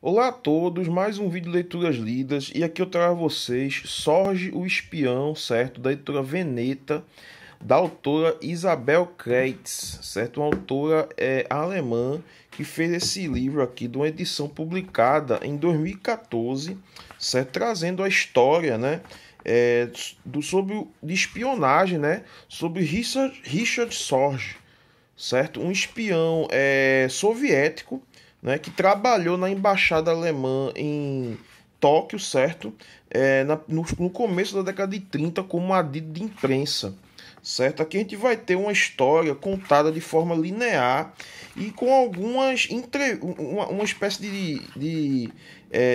Olá a todos, mais um vídeo de leituras lidas e aqui eu trago a vocês Sorge o Espião, certo? Da editora Veneta, da autora Isabel Kreitz, certo? Uma autora alemã que fez esse livro aqui de uma edição publicada em 2014, certo? Trazendo a história, né? De espionagem, né? Sobre Richard Sorge, certo? Um espião soviético, né, que trabalhou na embaixada alemã em Tóquio, certo? No começo da década de 30 como adido de imprensa, certo? Aqui a gente vai ter uma história contada de forma linear e com uma espécie de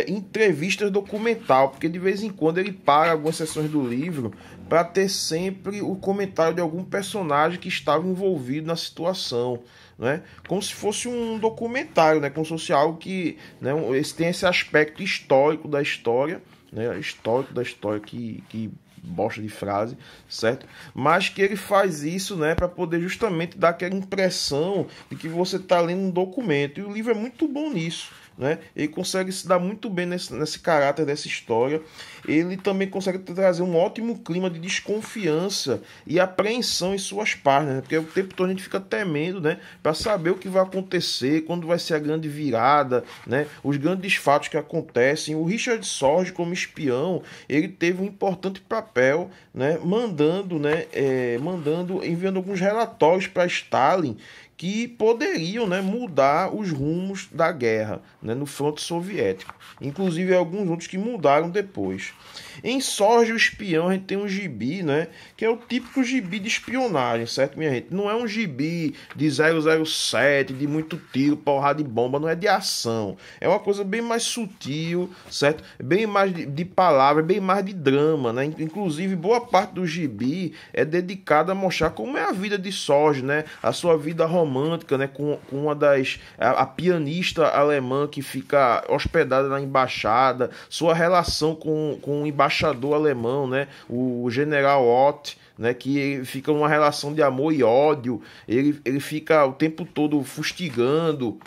entrevistas documental, porque de vez em quando ele para algumas sessões do livro para ter sempre o comentário de algum personagem que estava envolvido na situação, né? Como se fosse um documentário, né? Como se fosse algo que, né, tem esse aspecto histórico da história, né? Histórico da história que bosta de frase, certo? Mas que ele faz isso, né, para poder justamente dar aquela impressão de que você está lendo um documento. E o livro é muito bom nisso, né? Ele consegue se dar muito bem nesse caráter dessa história. Ele também consegue trazer um ótimo clima de desconfiança e apreensão em suas páginas, né? Porque o tempo todo a gente fica temendo, né, para saber o que vai acontecer, quando vai ser a grande virada, né, os grandes fatos que acontecem. O Richard Sorge, como espião, ele teve um importante papel, né, enviando alguns relatórios para Stalin que poderiam, né, mudar os rumos da guerra, né, no fronte soviético. Inclusive alguns outros que mudaram depois. Em Sorge o Espião a gente tem um gibi, né, que é o típico gibi de espionagem, certo, minha gente? Não é um gibi de 007, de muito tiro, porrada de bomba, não é de ação. É uma coisa bem mais sutil, certo? Bem mais de palavra, bem mais de drama, né? Inclusive boa parte do gibi é dedicada a mostrar como é a vida de Sorge, né? A sua vida romântica, né, com uma a pianista alemã que fica hospedada na embaixada, sua relação com o embaixador alemão, né, o general Ott, né, que fica uma relação de amor e ódio. Ele fica o tempo todo fustigando,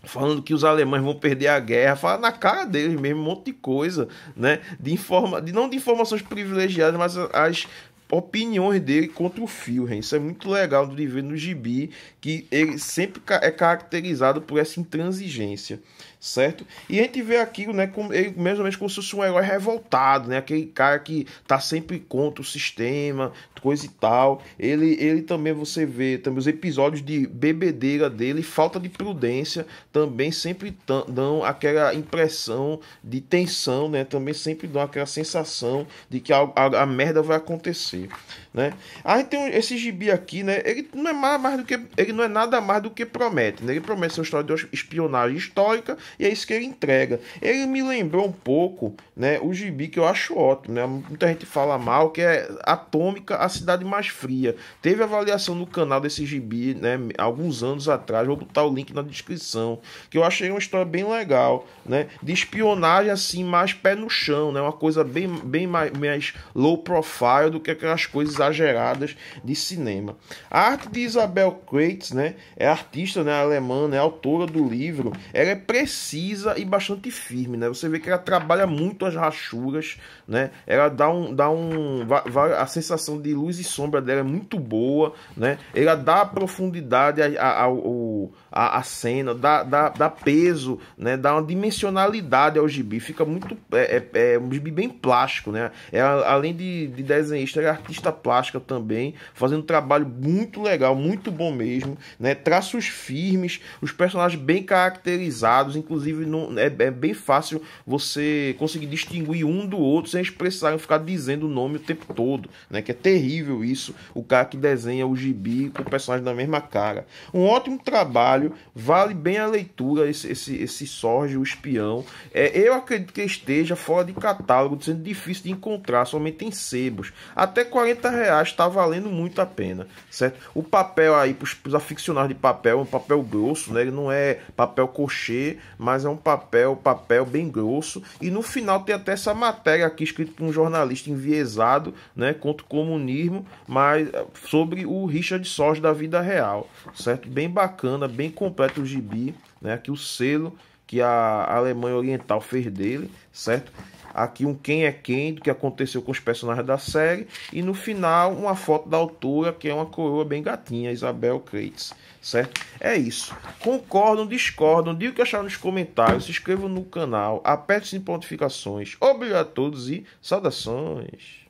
falando que os alemães vão perder a guerra, fala na cara deles mesmo um monte de coisa, né, não de informações privilegiadas, mas as opiniões dele contra o Führer. Isso é muito legal de ver no gibi, que ele sempre é caracterizado por essa intransigência, certo? E a gente vê aquilo, né, como ele, mais ou menos como se fosse um herói revoltado, né, aquele cara que tá sempre contra o sistema, coisa e tal. Ele também, você vê também os episódios de bebedeira dele, falta de prudência, também sempre dão aquela impressão de tensão, né, também sempre dão aquela sensação de que a merda vai acontecer, né? Aí tem esse gibi aqui, né, ele não é ele não é nada mais do que promete, né? Ele promete uma história de espionagem histórica e é isso que ele entrega. Ele me lembrou um pouco, né, o gibi que eu acho ótimo, né? Muita gente fala mal, que é Atômica, a Cidade Mais Fria. Teve avaliação no canal desse gibi, né, alguns anos atrás. Vou botar o link na descrição, que eu achei uma história bem legal, né, de espionagem assim, mais pé no chão, né, uma coisa bem mais low profile do que aquelas coisas exageradas de cinema. A arte de Isabel Kreitz, né, é artista, né, alemã, né, autora do livro. Ela é precisa e bastante firme, né? Você vê que ela trabalha muito as rachuras, né? Ela a sensação de luz e sombra dela é muito boa, né? Ela dá profundidade à cena, dá peso, né? Dá uma dimensionalidade ao gibi. Fica muito um gibi bem plástico, né? Ela, além de desenhista, ela é artista plástica também, fazendo um trabalho muito legal, muito bom mesmo, né? Traços firmes, os personagens bem caracterizados, inclusive é bem fácil você conseguir distinguir um do outro sem eles precisarem ficar dizendo o nome o tempo todo, né? Que é terrível isso, o cara que desenha o gibi com o personagem da mesma cara. Um ótimo trabalho, vale bem a leitura esse Sorge, o Espião. Eu acredito que esteja fora de catálogo, sendo difícil de encontrar, somente em sebos. Até R$40 está valendo muito a pena, certo? O papel aí, para os aficionados de papel, é um papel grosso, né? Ele não é papel cochê, mas é um papel bem grosso. E no final tem até essa matéria aqui escrita por um jornalista enviesado, né, contra o comunismo, mas sobre o Richard Sorge da vida real, certo? Bem bacana, bem completo o gibi, né? Aqui o selo que a Alemanha Oriental fez dele, certo? Aqui um quem é quem do que aconteceu com os personagens da série. E no final uma foto da altura, que é uma coroa bem gatinha, Isabel Kreitz, certo? É isso. Concordam, discordam, digam o que acharam nos comentários, se inscrevam no canal, apertem as notificações. Obrigado a todos e saudações.